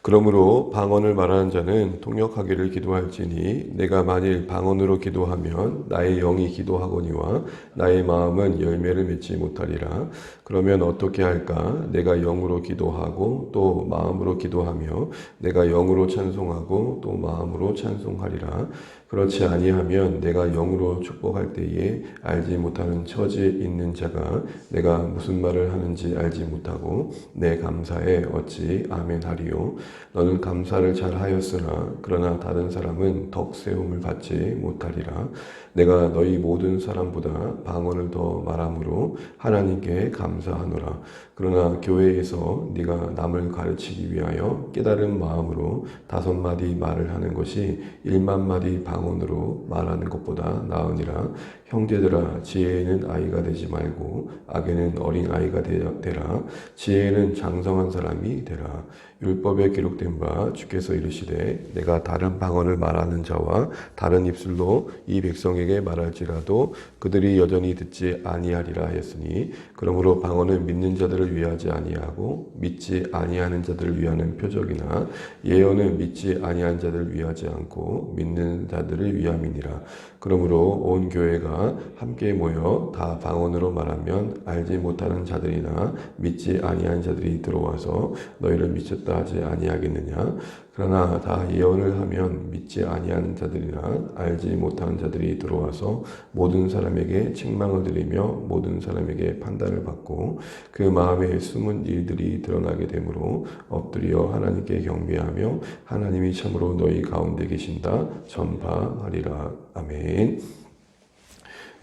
그러므로 방언을 말하는 자는 통역하기를 기도할지니 내가 만일 방언으로 기도하면 나의 영이 기도하거니와 나의 마음은 열매를 맺지 못하리라. 그러면 어떻게 할까? 내가 영으로 기도하고 또 마음으로 기도하며 내가 영으로 찬송하고 또 마음으로 찬송하리라. 그렇지 아니하면 내가 영으로 축복할 때에 알지 못하는 처지에 있는 자가 내가 무슨 말을 하는지 알지 못하고 내 감사에 어찌 아멘하리요. 너는 감사를 잘 하였으나 그러나 다른 사람은 덕세움을 받지 못하리라. 내가 너희 모든 사람보다 방언을 더 말함으로 하나님께 감사하노라. 그러나 교회에서 네가 남을 가르치기 위하여 깨달은 마음으로 5마디 말을 하는 것이 1만 마디 방언으로 말하는 것보다 나으니라. 형제들아, 지혜에는 아이가 되지 말고 악에는 어린 아이가 되라. 지혜에는 장성한 사람이 되라. 율법에 기록된 바 주께서 이르시되 내가 다른 방언을 말하는 자와 다른 입술로 이 백성에게 말할지라도 그들이 여전히 듣지 아니하리라 하였으니, 그러므로 방언은 믿는 자들을 위하지 아니하고 믿지 아니하는 자들을 위하는 표적이나 예언은 믿지 아니한 자들을 위하지 않고 믿는 자들을 위함이니라. 그러므로 온 교회가 함께 모여 다 방언으로 말하면 알지 못하는 자들이나 믿지 아니한 자들이 들어와서 너희를 미쳤다 하지 아니하겠느냐. 그러나 다 예언을 하면 믿지 아니하는 자들이나 알지 못하는 자들이 들어와서 모든 사람에게 책망을 드리며 모든 사람에게 판단을 받고 그 마음에 숨은 일들이 드러나게 되므로 엎드려 하나님께 경배하며 하나님이 참으로 너희 가운데 계신다 전파하리라. 아멘.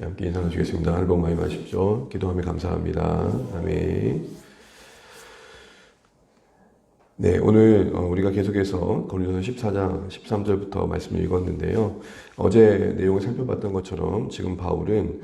함께 인사 나누시겠습니다. 하늘 복 많이 마십시오. 기도하며 감사합니다. 아멘. 네, 오늘 우리가 계속해서 고린도서 14장 13절부터 말씀을 읽었는데요. 어제 내용을 살펴봤던 것처럼 지금 바울은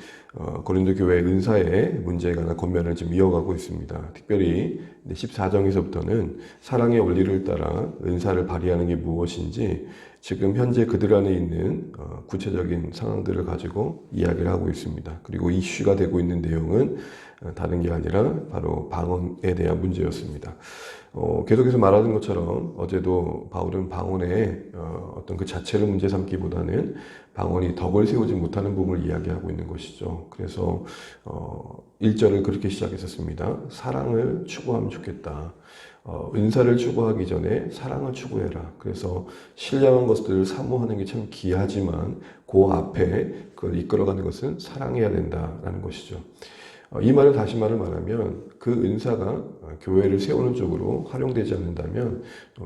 고린도 교회 은사의 문제에 관한 권면을 지금 이어가고 있습니다. 특별히 14장에서부터는 사랑의 원리를 따라 은사를 발휘하는 게 무엇인지 지금 현재 그들 안에 있는 구체적인 상황들을 가지고 이야기를 하고 있습니다. 그리고 이슈가 되고 있는 내용은 다른 게 아니라 바로 방언에 대한 문제였습니다. 계속해서 말하는 것처럼 어제도 바울은 방언의 어떤 그 자체를 문제 삼기보다는 방언이 덕을 세우지 못하는 부분을 이야기하고 있는 것이죠. 그래서 1절을 그렇게 시작했었습니다. 사랑을 추구하면 좋겠다. 은사를 추구하기 전에 사랑을 추구해라. 그래서 신령한 것들을 사모하는 게 참 귀하지만 그 앞에 그걸 이끌어가는 것은 사랑해야 된다라는 것이죠. 이 말을 다시 말하면 그 은사가 교회를 세우는 쪽으로 활용되지 않는다면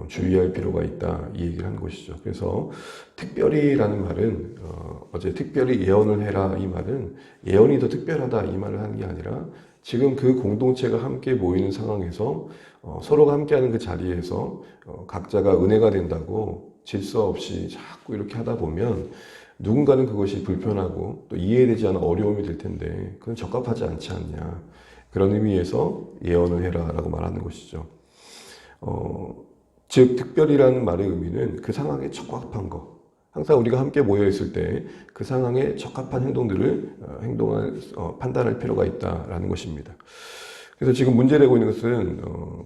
주의할 필요가 있다, 이 얘기를 하는 것이죠. 그래서 특별히라는 말은 어제 특별히 예언을 해라, 이 말은 예언이 더 특별하다 이 말을 하는 게 아니라 지금 그 공동체가 함께 모이는 상황에서 서로가 함께하는 그 자리에서 각자가 은혜가 된다고 질서 없이 자꾸 이렇게 하다 보면 누군가는 그것이 불편하고 또 이해되지 않은 어려움이 될 텐데 그건 적합하지 않지 않냐. 그런 의미에서 예언을 해라 라고 말하는 것이죠. 즉 특별이라는 말의 의미는 그 상황에 적합한 것. 항상 우리가 함께 모여 있을 때 그 상황에 적합한 행동들을 판단할 필요가 있다라는 것입니다. 그래서 지금 문제되고 있는 것은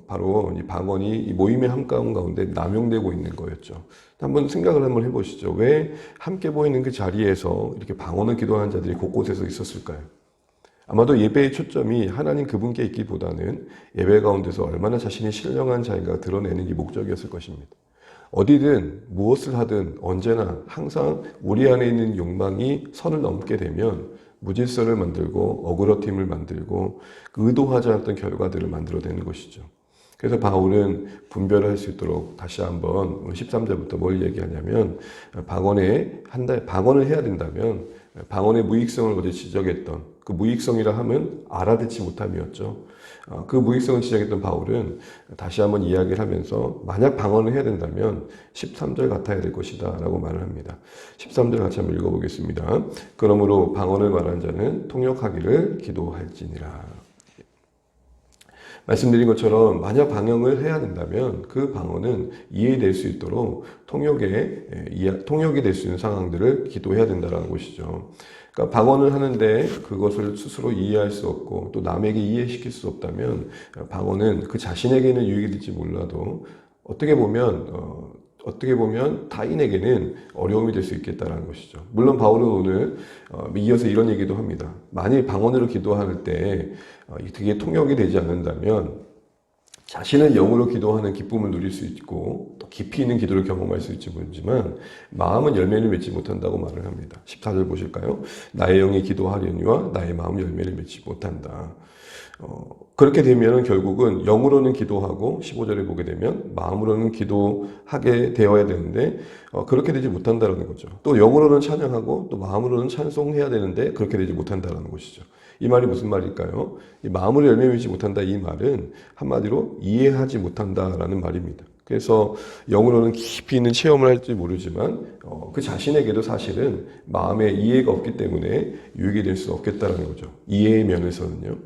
바로 이 방언이 이 모임의 한가운 가운데 남용되고 있는 거였죠. 한번 생각을 한번 해보시죠. 왜 함께 모이는 그 자리에서 이렇게 방언을 기도하는 자들이 곳곳에서 있었을까요? 아마도 예배의 초점이 하나님 그분께 있기보다는 예배 가운데서 얼마나 자신이 신령한 자인가 드러내는 이 목적이었을 것입니다. 어디든 무엇을 하든 언제나 항상 우리 안에 있는 욕망이 선을 넘게 되면 무질서를 만들고 어그러짐을 만들고 의도하지 않았던 결과들을 만들어내는 것이죠. 그래서 바울은 분별을 할 수 있도록 다시 한번 13절부터 뭘 얘기하냐면 방언을 해야 된다면 방언의 무익성을 어제 지적했던 그 무익성이라 하면 알아듣지 못함이었죠. 그 무익성을 지적했던 바울은 다시 한번 이야기를 하면서 만약 방언을 해야 된다면 13절 같아야 될 것이다 라고 말을 합니다. 13절 같이 한번 읽어보겠습니다. 그러므로 방언을 말하는 자는 통역하기를 기도할지니라. 말씀드린 것처럼 만약 방언을 해야 된다면 그 방언은 이해될 수 있도록 통역이 될 수 있는 상황들을 기도해야 된다는 것이죠. 그러니까 방언을 하는데 그것을 스스로 이해할 수 없고 또 남에게 이해시킬 수 없다면 방언은 그 자신에게는 유익이 될지 몰라도 어떻게 보면 타인에게는 어려움이 될 수 있겠다는 것이죠. 물론 바울은 오늘 이어서 이런 얘기도 합니다. 만일 방언으로 기도할 때 그게 통역이 되지 않는다면 자신은 영으로 기도하는 기쁨을 누릴 수 있고 또 깊이 있는 기도를 경험할 수 있지 모르지만 마음은 열매를 맺지 못한다고 말을 합니다. 14절 보실까요? 나의 영이 기도하려니와 나의 마음 열매를 맺지 못한다. 그렇게 되면 결국은 영으로는 기도하고 15절에 보게 되면 마음으로는 기도하게 되어야 되는데 그렇게 되지 못한다는 거죠. 또 영으로는 찬양하고 또 마음으로는 찬송해야 되는데 그렇게 되지 못한다는 것이죠. 이 말이 무슨 말일까요? 이 마음으로 열매 맺지 못한다 이 말은 한마디로 이해하지 못한다라는 말입니다. 그래서 영으로는 깊이 있는 체험을 할지 모르지만 그 자신에게도 사실은 마음에 이해가 없기 때문에 유익이 될 수 없겠다는 거죠. 이해의 면에서는요.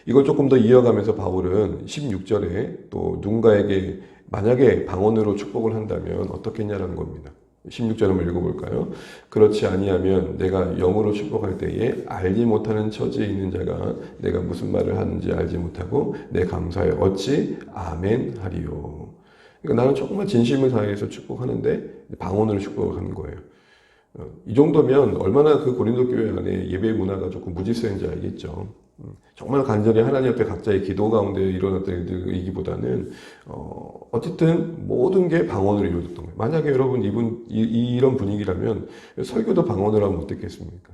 이걸 조금 더 이어가면서 바울은 16절에 또 누군가에게 만약에 방언으로 축복을 한다면 어떻겠냐라는 겁니다. 16절 한번 읽어볼까요? 그렇지 아니하면 내가 영으로 축복할 때에 알지 못하는 처지에 있는 자가 내가 무슨 말을 하는지 알지 못하고 내 감사에 어찌 아멘 하리요. 그러니까 나는 정말 진심을 다해서 축복하는데 방언으로 축복을 하는 거예요. 이 정도면 얼마나 그 고린도 교회 안에 예배 문화가 조금 무질서인지 알겠죠. 정말 간절히 하나님 앞에 각자의 기도 가운데 일어났던 일이기보다는 어쨌든 모든 게 방언으로 이루어졌던 거예요. 만약에 여러분 이런 분위기라면 설교도 방언으로 하면 어떻겠습니까?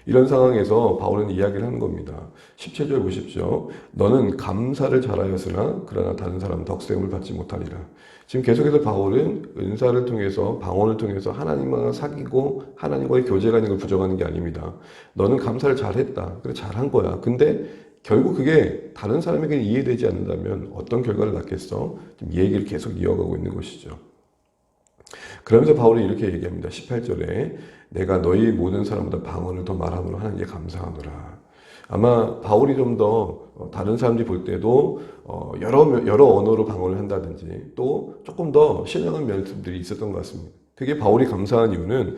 이런 상황에서 바울은 이야기를 하는 겁니다. 17절 보십시오. 너는 감사를 잘하였으나 그러나 다른 사람은 덕세움을 받지 못하리라. 지금 계속해서 바울은 은사를 통해서 방언을 통해서 하나님과 사귀고 하나님과의 교제가 있는 걸 부정하는 게 아닙니다. 너는 감사를 잘했다. 그래 잘한 거야. 근데 결국 그게 다른 사람에게 이해되지 않는다면 어떤 결과를 낳겠어? 지금 이 얘기를 계속 이어가고 있는 것이죠. 그러면서 바울이 이렇게 얘기합니다. 18절에 내가 너희 모든 사람보다 방언을 더 말함으로 하나님께 감사하노라. 아마 바울이 좀 더 다른 사람들이 볼 때도 여러 언어로 방언을 한다든지 또 조금 더 신령한 면들이 있었던 것 같습니다. 되게 바울이 감사한 이유는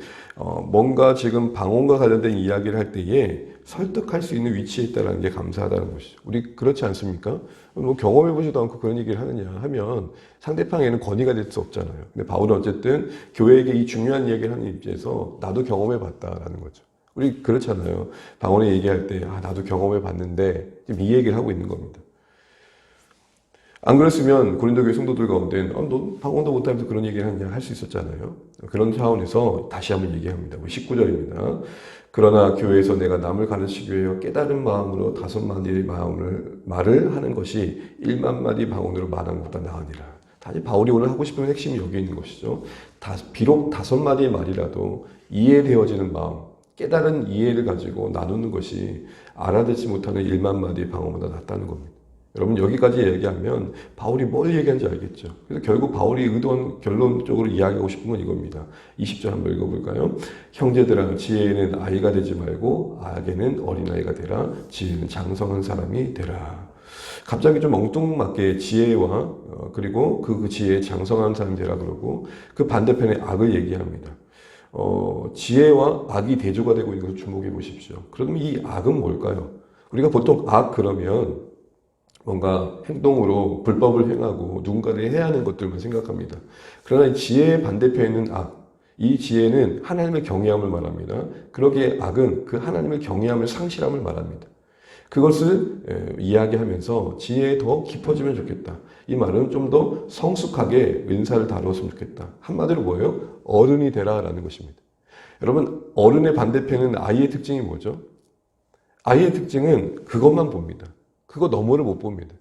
뭔가 지금 방언과 관련된 이야기를 할 때에 설득할 수 있는 위치에 있다는 게 감사하다는 것이죠. 우리 그렇지 않습니까? 뭐 경험해보지도 않고 그런 얘기를 하느냐 하면 상대방에는 권위가 될 수 없잖아요. 근데 바울은 어쨌든 교회에게 이 중요한 이야기를 하는 입장에서 나도 경험해봤다라는 거죠. 우리 그렇잖아요. 방언에 얘기할 때 나도 경험해봤는데 지금 이 얘기를 하고 있는 겁니다. 안 그랬으면 고린도 교회 성도들 가운데 너 방언도 못하면서 그런 얘기를 하느냐 할 수 있었잖아요. 그런 차원에서 다시 한번 얘기합니다. 19절입니다. 그러나 교회에서 내가 남을 가르치기 위하여 깨달은 마음으로 5마디의 말을 하는 것이 1만 마디 방언으로 말하는 것보다 나으니라. 다시 바울이 오늘 하고 싶은 핵심이 여기 있는 것이죠. 비록 5마디의 말이라도 이해되어지는 마음, 깨달은 이해를 가지고 나누는 것이 알아듣지 못하는 1만 마디의 방언보다 낫다는 겁니다. 여러분 여기까지 얘기하면 바울이 뭘 얘기하는지 알겠죠. 그래서 결국 바울이 의도한 결론적으로 이야기하고 싶은 건 이겁니다. 20절 한번 읽어볼까요? 형제들아 지혜에는 아이가 되지 말고 악에는 어린아이가 되라. 지혜는 장성한 사람이 되라. 갑자기 좀 엉뚱맞게 지혜와 그리고 그 지혜에 장성한 사람이 되라 그러고 그 반대편에 악을 얘기합니다. 지혜와 악이 대조가 되고 있는 것을 주목해 보십시오. 그러면 이 악은 뭘까요? 우리가 보통 악 그러면 뭔가 행동으로 불법을 행하고 누군가를 해야 하는 것들만 생각합니다. 그러나 이 지혜의 반대편에 있는 악, 이 지혜는 하나님을 경외함을 말합니다. 그러기에 악은 그 하나님을 경외함을 상실함을 말합니다. 그것을 이야기하면서 지혜에 더 깊어지면 좋겠다. 이 말은 좀 더 성숙하게 은사를 다루었으면 좋겠다. 한마디로 뭐예요? 어른이 되라라는 것입니다. 여러분 어른의 반대편은 아이의 특징이 뭐죠? 아이의 특징은 그것만 봅니다. 그거 너머를 못 봅니다.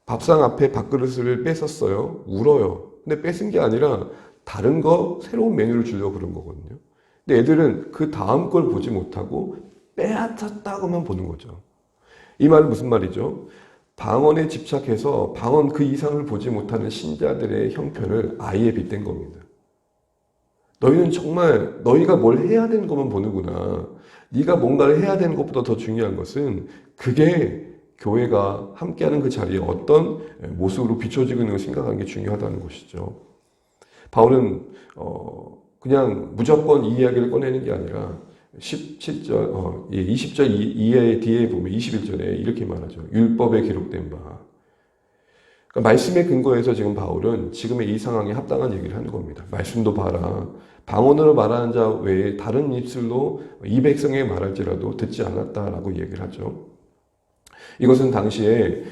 밥상 앞에 밥그릇을 뺏었어요. 울어요. 근데 뺏은 게 아니라 다른 거 새로운 메뉴를 주려고 그런 거거든요. 근데 애들은 그 다음 걸 보지 못하고 빼앗았다고만 보는 거죠. 이 말은 무슨 말이죠? 방언에 집착해서 방언 그 이상을 보지 못하는 신자들의 형편을 아이에 빗댄 겁니다. 너희는 정말 너희가 뭘 해야 되는 것만 보는구나. 네가 뭔가를 해야 되는 것보다 더 중요한 것은 그게 교회가 함께하는 그 자리에 어떤 모습으로 비춰지고 있는 걸 생각하는 게 중요하다는 것이죠. 바울은 그냥 무조건 이 이야기를 꺼내는 게 아니라 17절, 20절 이하의 뒤에 보면 21절에 이렇게 말하죠. 율법에 기록된 바. 그러니까 말씀의 근거에서 지금 바울은 지금의 이 상황에 합당한 얘기를 하는 겁니다. 말씀도 봐라. 방언으로 말하는 자 외에 다른 입술로 이 백성에게 말할지라도 듣지 않았다라고 얘기를 하죠. 이것은 당시에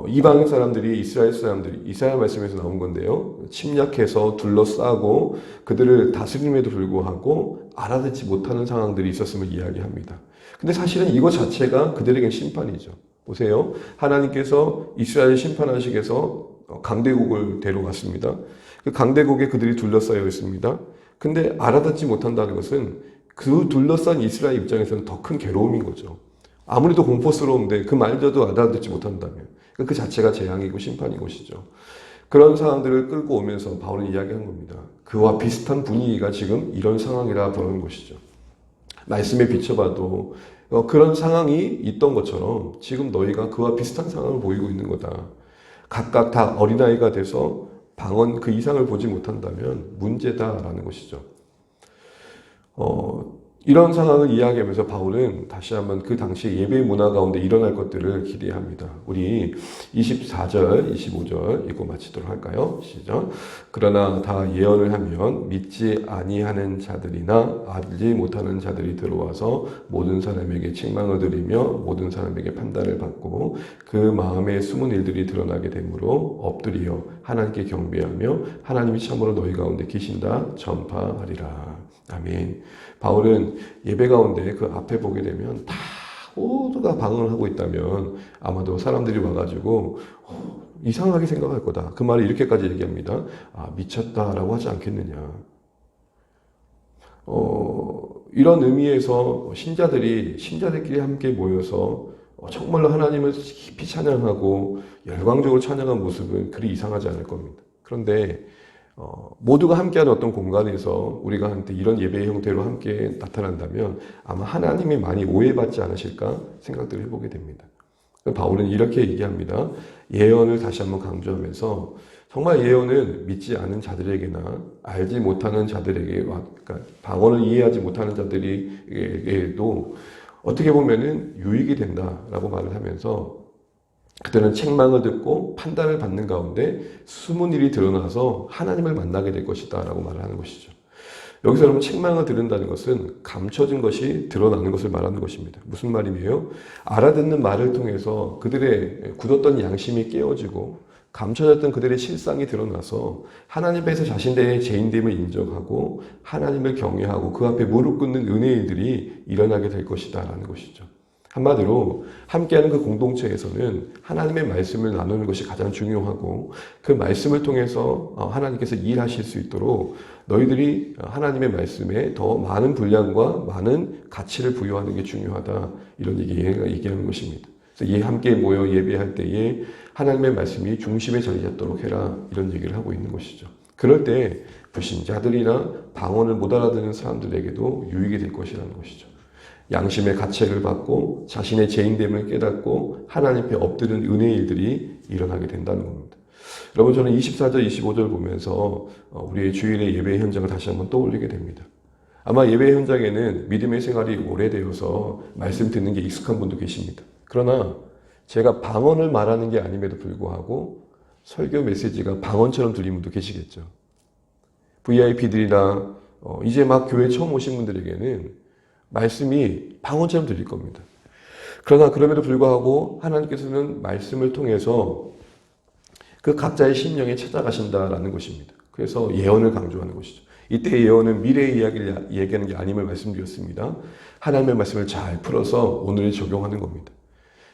이방 사람들이 이스라엘 말씀에서 나온 건데요. 침략해서 둘러싸고 그들을 다스림에도 불구하고 알아듣지 못하는 상황들이 있었음을 이야기합니다. 근데 사실은 이것 자체가 그들에겐 심판이죠. 보세요. 하나님께서 이스라엘 심판하시기에서 강대국을 데려갔습니다. 그 강대국에 그들이 둘러싸여 있습니다. 근데 알아듣지 못한다는 것은 그 둘러싼 이스라엘 입장에서는 더 큰 괴로움인 거죠. 아무리도 공포스러운데 그 말조도 알아듣지 못한다면 그 자체가 재앙이고 심판인 것이죠. 그런 상황들을 끌고 오면서 바울은 이야기한 겁니다. 그와 비슷한 분위기가 지금 이런 상황이라 보는 것이죠. 말씀에 비춰봐도 그런 상황이 있던 것처럼 지금 너희가 그와 비슷한 상황을 보이고 있는 거다. 각각 다 어린아이가 돼서 방언 그 이상을 보지 못한다면 문제다라는 것이죠. 이런 상황을 이야기하면서 바울은 다시 한번 그 당시 예배 문화 가운데 일어날 것들을 기대합니다. 우리 24절, 25절 읽고 마치도록 할까요? 시작. 그러나 다 예언을 하면 믿지 아니하는 자들이나 알지 못하는 자들이 들어와서 모든 사람에게 책망을 드리며 모든 사람에게 판단을 받고 그 마음에 숨은 일들이 드러나게 되므로 엎드리어 하나님께 경배하며 하나님이 참으로 너희 가운데 계신다 전파하리라. 아멘. 바울은 예배 가운데 그 앞에 보게 되면 다 모두가 방언을 하고 있다면 아마도 사람들이 와가지고 이상하게 생각할 거다. 그 말을 이렇게까지 얘기합니다. 미쳤다라고 하지 않겠느냐. 이런 의미에서 신자들끼리 함께 모여서 정말로 하나님을 깊이 찬양하고 열광적으로 찬양한 모습은 그리 이상하지 않을 겁니다. 그런데 모두가 함께하는 어떤 공간에서 우리가 한테 이런 예배의 형태로 함께 나타난다면 아마 하나님이 많이 오해받지 않으실까 생각들을 해보게 됩니다. 바울은 이렇게 얘기합니다. 예언을 다시 한번 강조하면서 정말 예언은 믿지 않은 자들에게나 알지 못하는 자들에게, 그러니까 방언을 이해하지 못하는 자들에게도 어떻게 보면은 유익이 된다라고 말을 하면서 그들은 책망을 듣고 판단을 받는 가운데 숨은 일이 드러나서 하나님을 만나게 될 것이다 라고 말을 하는 것이죠. 여기서 여러분 책망을 들은다는 것은 감춰진 것이 드러나는 것을 말하는 것입니다. 무슨 말이에요? 알아듣는 말을 통해서 그들의 굳었던 양심이 깨어지고 감춰졌던 그들의 실상이 드러나서 하나님 앞에서 자신들의 죄인됨을 인정하고 하나님을 경외하고 그 앞에 무릎 꿇는 은혜의 일들이 일어나게 될 것이다 라는 것이죠. 한마디로 함께하는 그 공동체에서는 하나님의 말씀을 나누는 것이 가장 중요하고 그 말씀을 통해서 하나님께서 일하실 수 있도록 너희들이 하나님의 말씀에 더 많은 분량과 많은 가치를 부여하는 게 중요하다. 이런 얘기하는 것입니다. 그래서 함께 모여 예배할 때에 하나님의 말씀이 중심에 자리 잡도록 해라. 이런 얘기를 하고 있는 것이죠. 그럴 때 불신자들이나 방언을 못 알아듣는 사람들에게도 유익이 될 것이라는 것이죠. 양심의 가책을 받고 자신의 죄인됨을 깨닫고 하나님 앞에 엎드는 은혜의 일들이 일어나게 된다는 겁니다. 여러분 저는 24절, 25절 보면서 우리의 주일의 예배 현장을 다시 한번 떠올리게 됩니다. 아마 예배 현장에는 믿음의 생활이 오래되어서 말씀 듣는 게 익숙한 분도 계십니다. 그러나 제가 방언을 말하는 게 아님에도 불구하고 설교 메시지가 방언처럼 들리는 분도 계시겠죠. VIP들이나 이제 막 교회 처음 오신 분들에게는 말씀이 방언처럼 들릴 겁니다. 그러나 그럼에도 불구하고 하나님께서는 말씀을 통해서 그 각자의 심령에 찾아가신다라는 것입니다. 그래서 예언을 강조하는 것이죠. 이때 예언은 미래의 이야기를 얘기하는 게 아님을 말씀드렸습니다. 하나님의 말씀을 잘 풀어서 오늘에 적용하는 겁니다.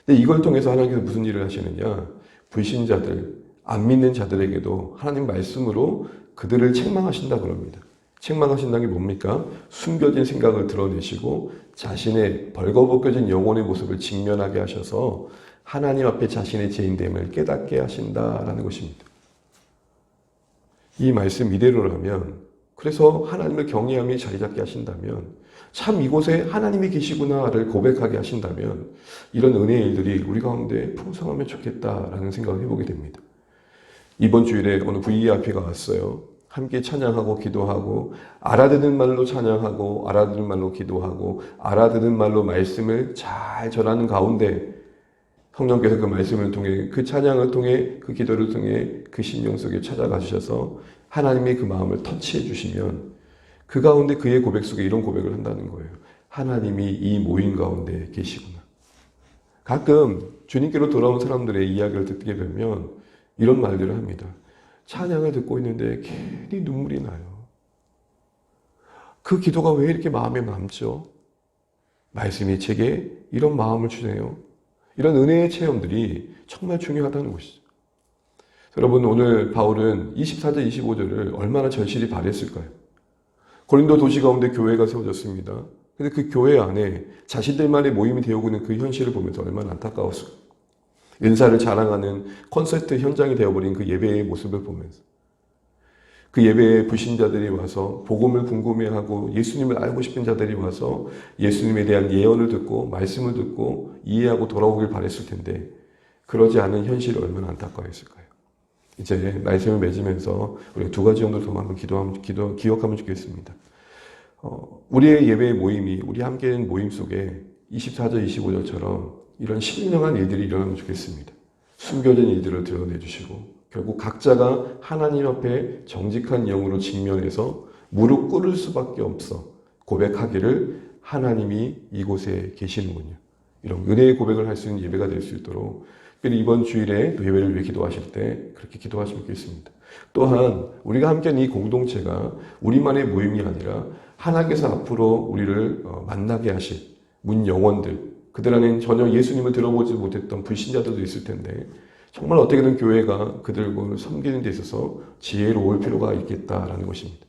근데 이걸 통해서 하나님께서 무슨 일을 하시느냐? 불신자들, 안 믿는 자들에게도 하나님 말씀으로 그들을 책망하신다 그럽니다. 책망하신다는 게 뭡니까? 숨겨진 생각을 드러내시고 자신의 벌거벗겨진 영혼의 모습을 직면하게 하셔서 하나님 앞에 자신의 죄인됨을 깨닫게 하신다라는 것입니다. 이 말씀 이대로라면, 그래서 하나님을 경외함이 자리 잡게 하신다면, 참 이곳에 하나님이 계시구나를 고백하게 하신다면 이런 은혜의 일들이 우리 가운데 풍성하면 좋겠다라는 생각을 해보게 됩니다. 이번 주일에 어느 VIP가 왔어요. 함께 찬양하고 기도하고 알아듣는 말로 찬양하고 알아듣는 말로 기도하고 알아듣는 말로 말씀을 잘 전하는 가운데 성령께서 그 말씀을 통해, 그 찬양을 통해, 그 기도를 통해 그 심령 속에 찾아가 주셔서 하나님의 그 마음을 터치해 주시면 그 가운데 그의 고백 속에 이런 고백을 한다는 거예요. 하나님이 이 모임 가운데 계시구나. 가끔 주님께로 돌아온 사람들의 이야기를 듣게 되면 이런 말들을 합니다. 찬양을 듣고 있는데 괜히 눈물이 나요. 그 기도가 왜 이렇게 마음에 남죠? 말씀이 제게 이런 마음을 주네요. 이런 은혜의 체험들이 정말 중요하다는 것이죠. 여러분, 오늘 바울은 24절, 25절을 얼마나 절실히 바랬을까요? 고린도 도시 가운데 교회가 세워졌습니다. 근데 그 교회 안에 자신들만의 모임이 되어오고 있는 그 현실을 보면서 얼마나 안타까웠을까요? 은사를 자랑하는 콘서트 현장이 되어버린 그 예배의 모습을 보면서 그 예배에 불신자들이 와서 복음을 궁금해하고 예수님을 알고 싶은 자들이 와서 예수님에 대한 예언을 듣고 말씀을 듣고 이해하고 돌아오길 바랬을 텐데 그러지 않은 현실이 얼마나 안타까웠을까요? 이제 말씀을 맺으면서 우리 두 가지 정도 더 한번 기억하면 좋겠습니다. 우리의 예배의 모임이 우리 함께한 모임 속에 24절, 25절처럼 이런 신령한 일들이 일어나면 좋겠습니다. 숨겨진 일들을 드러내주시고 결국 각자가 하나님 앞에 정직한 영으로 직면해서 무릎 꿇을 수밖에 없어 고백하기를 하나님이 이곳에 계시는군요. 이런 은혜의 고백을 할 수 있는 예배가 될 수 있도록 특별히 이번 주일에 또 예배를 위해 기도하실 때 그렇게 기도하시면 좋겠습니다. 또한 우리가 함께한 이 공동체가 우리만의 모임이 아니라 하나님께서 앞으로 우리를 만나게 하실 문 영혼들, 그들 안에는 전혀 예수님을 들어보지 못했던 불신자들도 있을 텐데 정말 어떻게든 교회가 그들을 섬기는 데 있어서 지혜로울 필요가 있겠다라는 것입니다.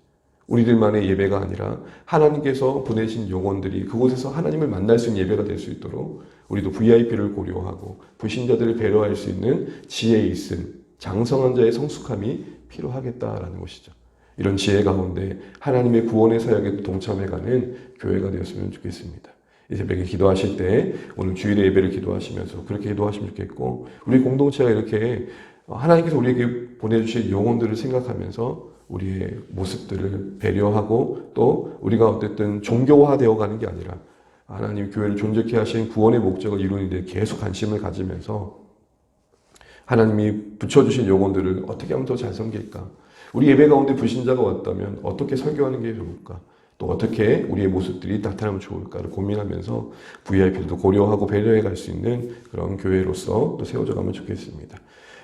우리들만의 예배가 아니라 하나님께서 보내신 영혼들이 그곳에서 하나님을 만날 수 있는 예배가 될 수 있도록 우리도 VIP를 고려하고 불신자들을 배려할 수 있는 지혜에 있음, 장성한 자의 성숙함이 필요하겠다라는 것이죠. 이런 지혜 가운데 하나님의 구원의 사역에 동참해가는 교회가 되었으면 좋겠습니다. 이 새벽에 기도하실 때 오늘 주일에 예배를 기도하시면서 그렇게 기도하시면 좋겠고 우리 공동체가 이렇게 하나님께서 우리에게 보내주신 영혼들을 생각하면서 우리의 모습들을 배려하고 또 우리가 어쨌든 종교화되어 가는 게 아니라 하나님 교회를 존재케 하신 구원의 목적을 이루는 데 계속 관심을 가지면서 하나님이 붙여주신 영혼들을 어떻게 하면 더 잘 섬길까? 우리 예배 가운데 불신자가 왔다면 어떻게 설교하는 게 좋을까? 또 어떻게 우리의 모습들이 나타나면 좋을까를 고민하면서 VIP도 고려하고 배려해 갈 수 있는 그런 교회로서 또 세워져 가면 좋겠습니다.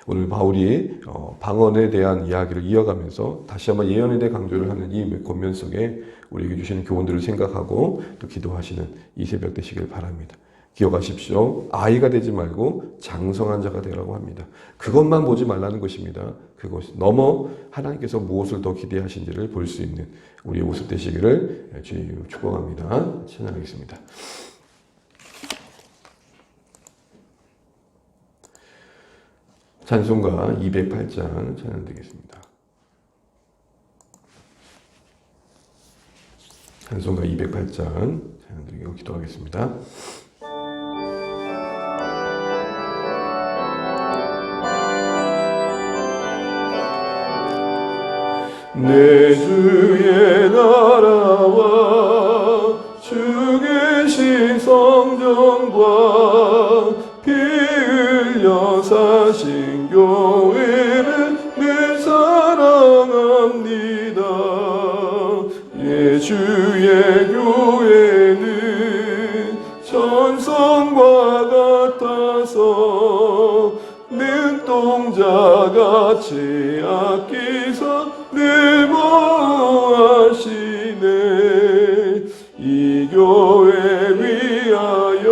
오늘 바울이 방언에 대한 이야기를 이어가면서 다시 한번 예언에 대해 강조를 하는 이 권면 속에 우리에게 주시는 교훈들을 생각하고 또 기도하시는 이 새벽 되시길 바랍니다. 기억하십시오. 아이가 되지 말고 장성한 자가 되라고 합니다. 그것만 보지 말라는 것입니다. 그것 넘어 하나님께서 무엇을 더 기대하신지를 볼 수 있는 우리의 모습 되시기를 주님 축복합니다. 찬양하겠습니다. 찬송가 208장 찬양드리겠습니다. 찬송가 208장 찬양드리고 기도하겠습니다. 내 주의 나라와 주 계신 성전과 피 흘려 사신 교회를 늘 사랑합니다. 예주의 교회는 전성과 같아서 눈동자같이 아끼사 늘 보호하시네. 이 교회 위하여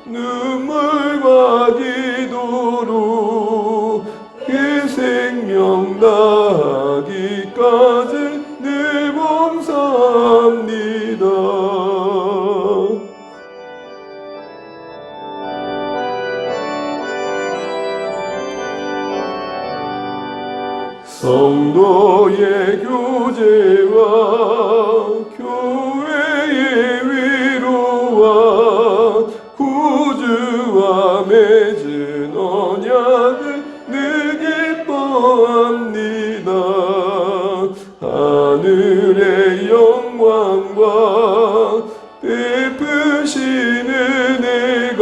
눈물과 기도로 그 생명 다하기까지 늘 봉사합니다. 성도의 교제와 교회의 위로와 구주와 맺은 언약을 늘 기뻐합니다. 하늘의 영광과 베푸신 은혜가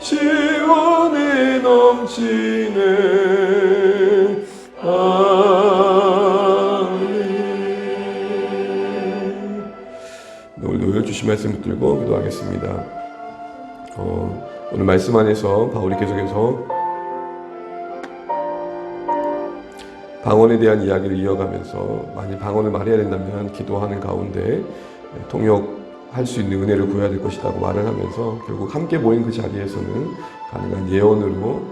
지원에 넘치네. 아멘. 오늘도 주신 말씀 붙들고 기도하겠습니다. 오늘 말씀 안에서 바울이 계속해서 방언에 대한 이야기를 이어가면서 만일 방언을 말해야 된다면 기도하는 가운데 통역할 수 있는 은혜를 구해야 될 것이라고 말을 하면서 결국 함께 모인 그 자리에서는 가능한 예언으로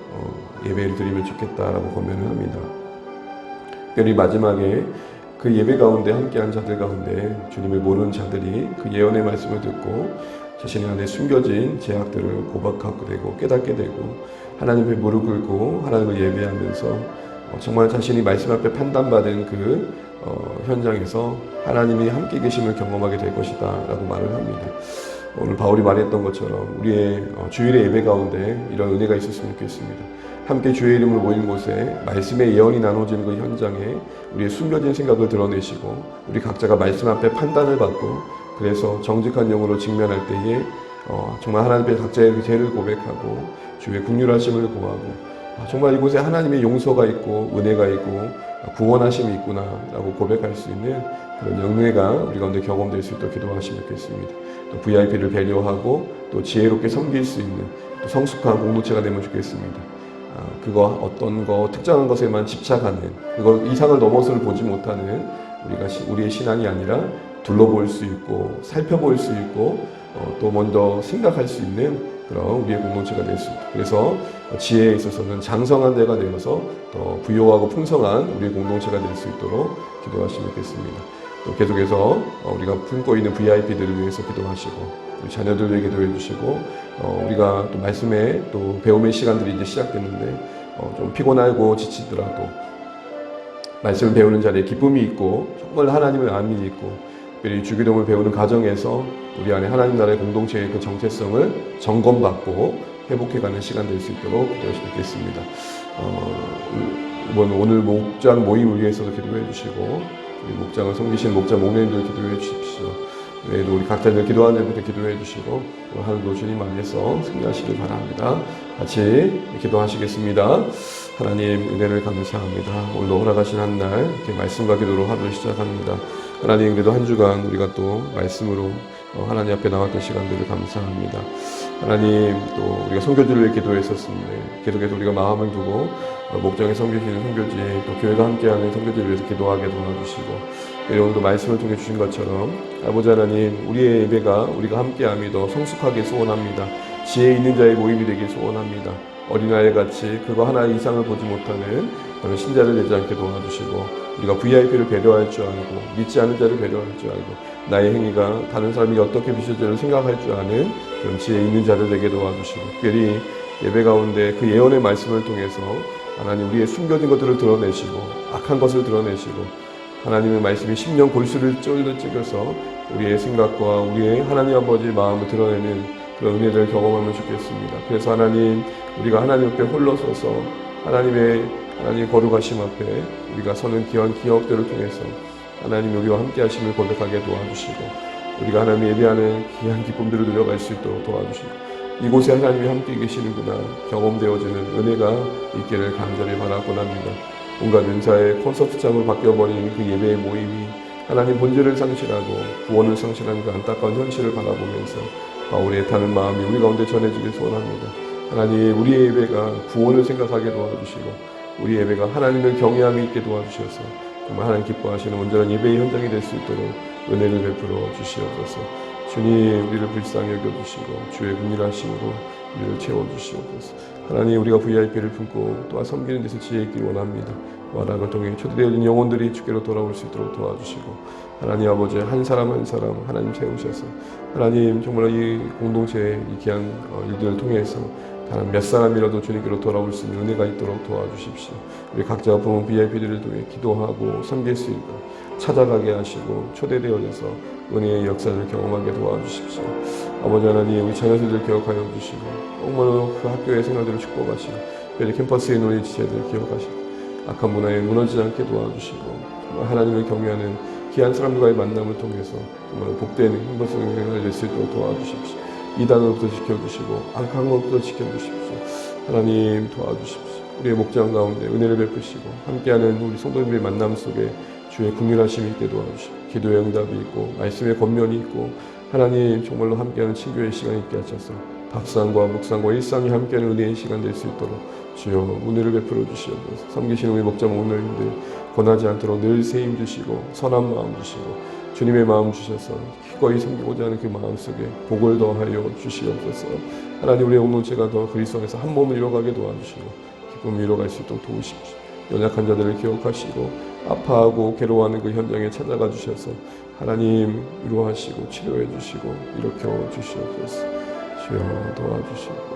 예배를 드리면 좋겠다라고 권면을 합니다. 특별히 마지막에 그 예배 가운데 함께한 자들 가운데 주님을 모르는 자들이 그 예언의 말씀을 듣고 자신의 안에 숨겨진 죄악들을 고백하게 되고 깨닫게 되고 하나님 앞에 무릎 꿇고 하나님을 예배하면서 정말 자신이 말씀 앞에 판단받은 그 현장에서 하나님이 함께 계심을 경험하게 될 것이다 라고 말을 합니다. 오늘 바울이 말했던 것처럼 우리의 주일의 예배 가운데 이런 은혜가 있었으면 좋겠습니다. 함께 주의 이름으로 모인 곳에 말씀의 예언이 나눠지는 그 현장에 우리의 숨겨진 생각을 드러내시고 우리 각자가 말씀 앞에 판단을 받고 그래서 정직한 영으로 직면할 때에 정말 하나님 앞에 각자의 그 죄를 고백하고 주의 긍휼하심을 구하고 정말 이곳에 하나님의 용서가 있고 은혜가 있고 구원하심이 있구나 라고 고백할 수 있는 그런 영예가 우리 가운데 경험될 수 있도록 기도하시면 좋겠습니다. 또 VIP를 배려하고 또 지혜롭게 섬길 수 있는 또 성숙한 공동체가 되면 좋겠습니다. 그거 어떤 거 특정한 것에만 집착하는 그거 이상을 넘어서를 보지 못하는 우리의 신앙이 아니라 둘러볼 수 있고 살펴볼 수 있고 또 먼저 생각할 수 있는 그런 우리의 공동체가 될 수 있다. 그래서 지혜에 있어서는 장성한 데가 되어서 더 부요하고 풍성한 우리의 공동체가 될 수 있도록 기도하시면 좋겠습니다. 또 계속해서 우리가 품고 있는 VIP들을 위해서 기도하시고 우리 자녀들 위해 기도해 주시고 우리가 또 말씀에 또 배움의 시간들이 이제 시작됐는데 좀 피곤하고 지치더라도 말씀을 배우는 자리에 기쁨이 있고 정말 하나님의 안민이 있고 특별히 주기도문을 배우는 과정에서 우리 안에 하나님 나라의 공동체의 그 정체성을 점검받고 회복해가는 시간 될 수 있도록 기도하시면 좋겠습니다. 오늘 목장 모임을 위해서도 기도해 주시고 우리 목장을 섬기시는 목장 목회님들 기도해 주십시오. 외에도 우리 각자들 기도하는 분들 기도해 주시고 하늘도 주님 안에서 승리하시길 바랍니다. 같이 기도하시겠습니다. 하나님 은혜를 감사합니다. 오늘도 허락하신 한 날 이렇게 말씀과 기도로 하루를 시작합니다. 하나님 그래도 한 주간 우리가 또 말씀으로 하나님 앞에 나왔던 시간들을 감사합니다. 하나님 또 우리가 선교지를 기도했었습니다. 계속해서 우리가 마음을 두고 목장에 섬기시는 선교지 또 교회가 함께하는 선교지를 위해서 기도하게 도와주시고 오늘도 말씀을 통해 주신 것처럼 아버지 하나님 우리의 예배가 우리가 함께함이 더 성숙하게 소원합니다. 지혜 있는 자의 모임이 되길 소원합니다. 어린아이같이 그거 하나 이상을 보지 못하는 그런 신자를 되지 않게 도와주시고 우리가 VIP를 배려할 줄 알고 믿지 않은 자를 배려할 줄 알고 나의 행위가 다른 사람이 어떻게 비춰질지 생각할 줄 아는 그런 지혜 있는 자들 되게 도와주시고 특별히 예배 가운데 그 예언의 말씀을 통해서 하나님 우리의 숨겨진 것들을 드러내시고 악한 것을 드러내시고 하나님의 말씀이 심령 골수를 찍어서 우리의 생각과 우리의 하나님 아버지의 마음을 드러내는 그런 은혜를 경험하면 좋겠습니다. 그래서 하나님 우리가 하나님 앞에 홀로 서서 하나님 거룩하심 앞에 우리가 서는 귀한 기억들을 통해서 하나님 우리와 함께 하심을 고백하게 도와주시고 우리가 하나님 예배하는 귀한 기쁨들을 누려갈 수 있도록 도와주시고 이곳에 하나님이 함께 계시는구나 경험되어지는 은혜가 있기를 간절히 바라곤 합니다. 온갖 은사의 콘서트장으로 바뀌어버린 그 예배의 모임이 하나님 본질을 상실하고 구원을 상실한 그 안타까운 현실을 바라보면서 바울의 애타는 마음이 우리 가운데 전해지길 소원합니다. 하나님 우리의 예배가 구원을 생각하게 도와주시고 우리 예배가 하나님을 경외함이 있게 도와주셔서 정말 하나님 기뻐하시는 온전한 예배의 현장이 될 수 있도록 은혜를 베풀어 주시옵소서. 주님 우리를 불쌍히 여겨주시고 주의 긍휼하심으로 우리를 채워주시옵소서. 하나님 우리가 VIP를 품고 또한 섬기는 데서 지혜 있길 원합니다. 와락을 통해 초대되어진 영혼들이 주께로 돌아올 수 있도록 도와주시고 하나님 아버지 한 사람 한 사람 하나님 세우셔서 하나님 정말 이 공동체의 이 귀한 일들을 통해서 단 몇 사람이라도 주님께로 돌아올 수 있는 은혜가 있도록 도와주십시오. 우리 각자가 부은 VIP들을 통해 기도하고 섬길 수 있고 찾아가게 하시고 초대되어져서 은혜의 역사를 경험하게 도와주십시오. 아버지 하나님 우리 자녀들을 기억하여 주시고 정말로 그 학교의 생활들을 축복하시고 특별히 캠퍼스의 논의 지체들을 기억하시고 악한 문화에 무너지지 않게 도와주시고 정말 하나님을 경외하는 귀한 사람들과의 만남을 통해서 정말 복된 행복한 생활을 낼 수 있도록 도와주십시오. 이단으로부터 지켜주시고 악한것부터 지켜주십시오. 하나님 도와주십시오. 우리의 목장 가운데 은혜를 베푸시고 함께하는 우리 성도님들의 만남 속에 주의 긍휼하심이 있게 도와주시고 기도의 응답이 있고 말씀의 권면이 있고 하나님 정말로 함께하는 친교의 시간이 있게 하셔서 밥상과 묵상과 일상이 함께하는 은혜의 시간 될 수 있도록 주여 은혜를 베풀어 주시옵소서. 섬기시는 우리 목장 목사님들 권하지 않도록 늘 세임 주시고 선한 마음 주시고 주님의 마음 주셔서 기꺼이 섬기고자 하는 그 마음 속에 복을 더하여 주시옵소서. 하나님 우리의 공동체가 더 그리스도 안에서 한 몸을 이뤄가게 도와주시고 기쁨을 이뤄갈 수 있도록 도우십시오. 연약한 자들을 기억하시고 아파하고 괴로워하는 그 현장에 찾아가 주셔서 하나님 위로하시고 치료해 주시고 일으켜 주시옵소서. 주여 도와주시고